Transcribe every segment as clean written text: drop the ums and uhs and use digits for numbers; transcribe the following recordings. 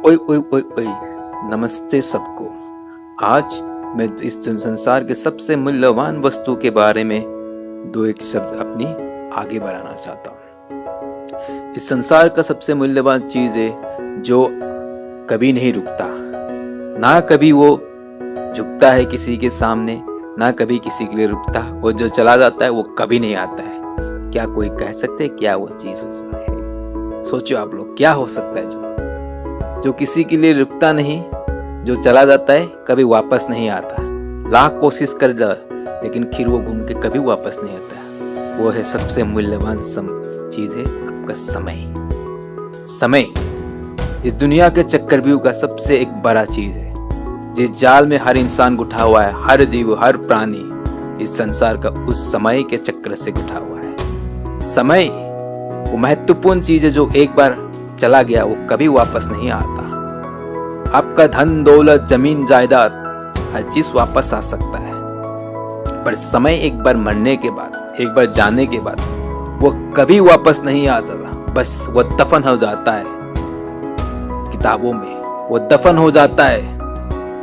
ओए ओए ओए ओए, नमस्ते सबको। आज मैं इस संसार के सबसे मूल्यवान वस्तु के बारे में दो एक शब्द अपनी आगे बढ़ाना चाहता हूँ। इस संसार का सबसे मूल्यवान चीज है जो कभी नहीं रुकता, ना कभी वो झुकता है किसी के सामने, ना कभी किसी के लिए रुकता। वो जो चला जाता है वो कभी नहीं आता है। क्या कोई कह सकते है क्या वो चीज हो सकता है? सोचो आप लोग, क्या हो सकता है जो किसी के लिए रुकता नहीं, जो चला जाता है, कभी वापस नहीं आता। लाख कोशिश कर जाए लेकिन फिर वो घूम के कभी वापस नहीं आता। वो है सबसे मूल्यवान चीज है आपका समय। समय इस दुनिया के चक्रव्यूह का सबसे एक बड़ा चीज है। जिस जाल में हर इंसान गुठा हुआ है, हर जीव, हर प्राणी इस संसार का उस समय के चक्र से गुठा हुआ है। समय वो महत्वपूर्ण चीज है जो एक बार चला गया वो कभी वापस नहीं आता। आपका धन दौलत जमीन जायदाद हर चीज वापस आ सकता है, पर समय एक बार मरने के बाद, एक बार जाने के बाद वो कभी वापस नहीं आता था। बस वो दफन हो जाता है किताबों में, वो दफन हो जाता है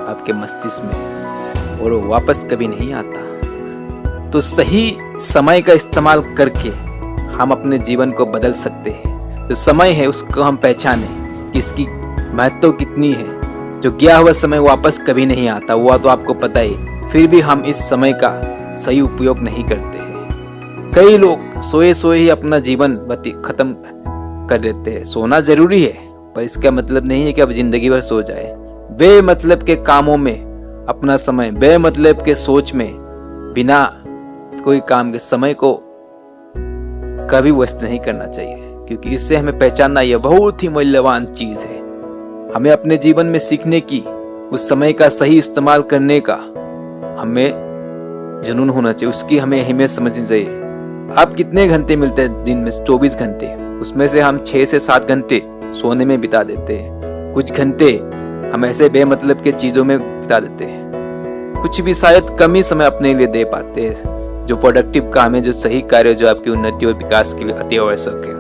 आपके मस्तिष्क में और वो वापस कभी नहीं आता। तो सही समय का इस्तेमाल करके हम अपने जीवन को बदल सकते हैं। जो समय है उसको हम पहचाने कि इसकी महत्व कितनी है। जो गया हुआ समय वापस कभी नहीं आता, हुआ तो आपको पता ही, फिर भी हम इस समय का सही उपयोग नहीं करते हैं। कई लोग सोए सोए ही अपना जीवन खत्म कर देते हैं। सोना जरूरी है पर इसका मतलब नहीं है कि अब जिंदगी भर सो जाए। बेमतलब के कामों में अपना समय, बेमतलब के सोच में बिना कोई काम के समय को कभी व्यस्त नहीं करना चाहिए, क्योंकि इससे हमें पहचानना यह बहुत ही मूल्यवान चीज है। हमें अपने जीवन में सीखने की, उस समय का सही इस्तेमाल करने का हमें जुनून होना चाहिए, उसकी हमें अहमियत समझनी चाहिए। आप कितने घंटे मिलते हैं दिन में? 24 घंटे, उसमें से हम 6 से 7 घंटे सोने में बिता देते हैं। कुछ घंटे हम ऐसे बेमतलब के चीजों में बिता देते हैं। कुछ भी शायद कम ही समय अपने लिए दे पाते हैं। जो प्रोडक्टिव काम है, जो सही कार्य, जो आपकी उन्नति और विकास के लिए अति आवश्यक है।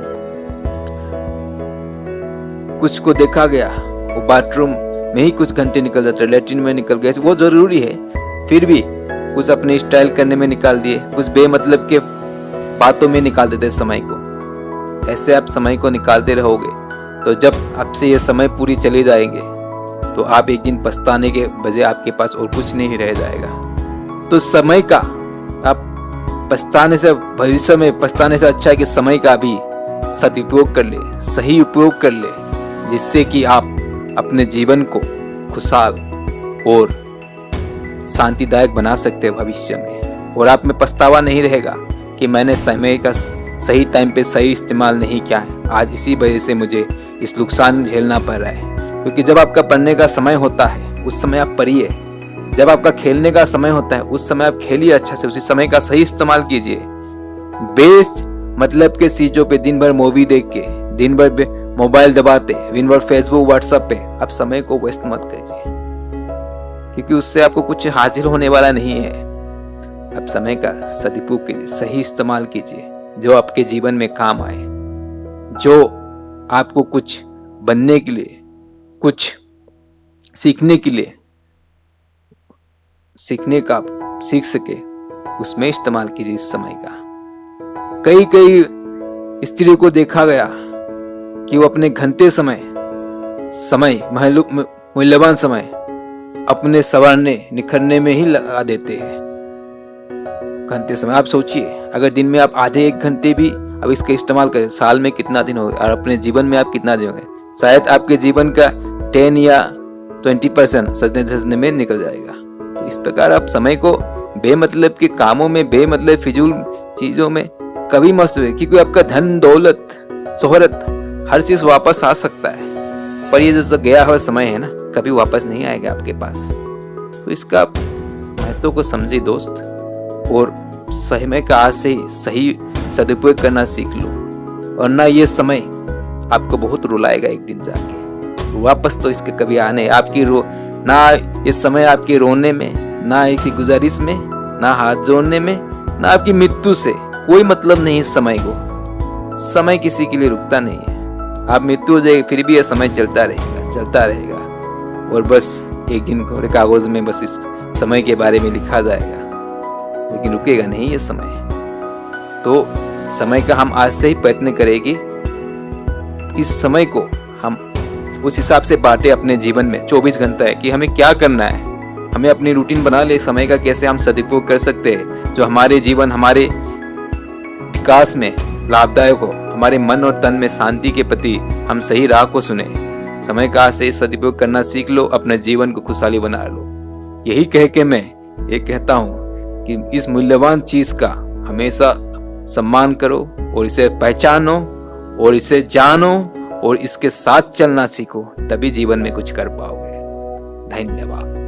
कुछ को देखा गया वो बाथरूम में ही कुछ घंटे निकल जाते, लैट्रिन में निकल गए, वो जरूरी है, फिर भी कुछ अपने स्टाइल करने में निकाल दिए, कुछ बेमतलब के बातों में निकाल देते समय को। ऐसे आप समय को निकालते रहोगे तो जब आपसे ये समय पूरी चली जाएंगे तो आप एक दिन पछताने के बजाय आपके पास और कुछ नहीं रह जाएगा। तो समय का आप पछताने से, भविष्य में पछताने से अच्छा है कि समय का भी सदुपयोग कर ले, सही उपयोग कर ले, जिससे कि आप अपने जीवन को खुशहाल और शांतिदायक बना सकते हैं भविष्य में। और आप में पछतावा नहीं रहेगा कि मैंने समय का सही टाइम पे सही इस्तेमाल नहीं किया है, आज इसी वजह से मुझे इस नुकसान झेलना पड़ रहा है। क्योंकि जब आपका पढ़ने का समय होता है उस समय आप पढ़िए, जब आपका खेलने का समय होता है उस समय आप खेलिए अच्छा से, उसी समय का सही इस्तेमाल कीजिए। बेस्ट मतलब के चीजों पे दिन भर मूवी देख के, दिन भर मोबाइल दबाते, दिन भर फेसबुक व्हाट्सएप पे आप समय को वेस्ट मत कीजिए, क्योंकि उससे आपको कुछ हासिल होने वाला नहीं है। आप समय का सदुपयोग कीजिए, सही इस्तेमाल कीजिए, जो आपके जीवन में काम आए, जो आपको कुछ बनने के लिए, कुछ सीखने के लिए, सीखने का आप सीख सके, उसमें इस्तेमाल कीजिए इस समय का। कई स्त्रियों को देखा गया कि वो अपने घंटे समय मूल्यवान समय अपने संवारने निखरने में ही लगा देते हैं। घंटे समय आप सोचिए, अगर दिन में आप आधे 1 घंटे भी अब इसका इस्तेमाल करें, साल में कितना दिन हो गए और अपने जीवन में आप कितना दिन हो गए? शायद आपके जीवन का 10 या 20% सजने में निकल जाएगा। तो इस प्रकार आप समय को बेमतलब के कामों में, बेमतलब फिजूल चीजों में कभी मत सोए, क्योंकि आपका धन दौलत शोहरत हर चीज वापस आ सकता है, पर ये जो गया हुआ समय है ना, कभी वापस नहीं आएगा आपके पास। तो इसका महत्व को समझिए दोस्त, और समय का आज से ही सही सदुपयोग करना सीख लो, और ना ये समय आपको बहुत रुलाएगा एक दिन जाके। वापस तो इसके कभी आने आपकी ना ये समय आपके रोने में, ना इसी गुजारिश में, ना हाथ जोड़ने में, ना आपकी मृत्यु से कोई मतलब नहीं। इस समय को, समय किसी के लिए रुकता नहीं है। आप मृत्यु हो जाएगी फिर भी यह समय चलता रहेगा, चलता रहेगा और बस एक दिन कोरे कागज में बस इस समय के बारे में लिखा जाएगा, लेकिन रुकेगा नहीं ये समय। तो समय का हम आज से ही प्रयत्न करें कि इस समय को हम उस हिसाब से बांटे अपने जीवन में। 24 घंटा है कि हमें क्या करना है, हमें अपनी रूटीन बना ले समय का, कैसे हम सदुपयोग कर सकते हैं जो हमारे जीवन, हमारे विकास में लाभदायक हो, हमारे मन और तन में शांति के प्रति हम सही राह को सुने। समय का से सदुपयोग करना सीख लो, अपने जीवन को खुशहाली बना लो। यही कह के मैं ये कहता हूँ कि इस मूल्यवान चीज का हमेशा सम्मान करो और इसे पहचानो और इसे जानो और इसके साथ चलना सीखो, तभी जीवन में कुछ कर पाओगे। धन्यवाद।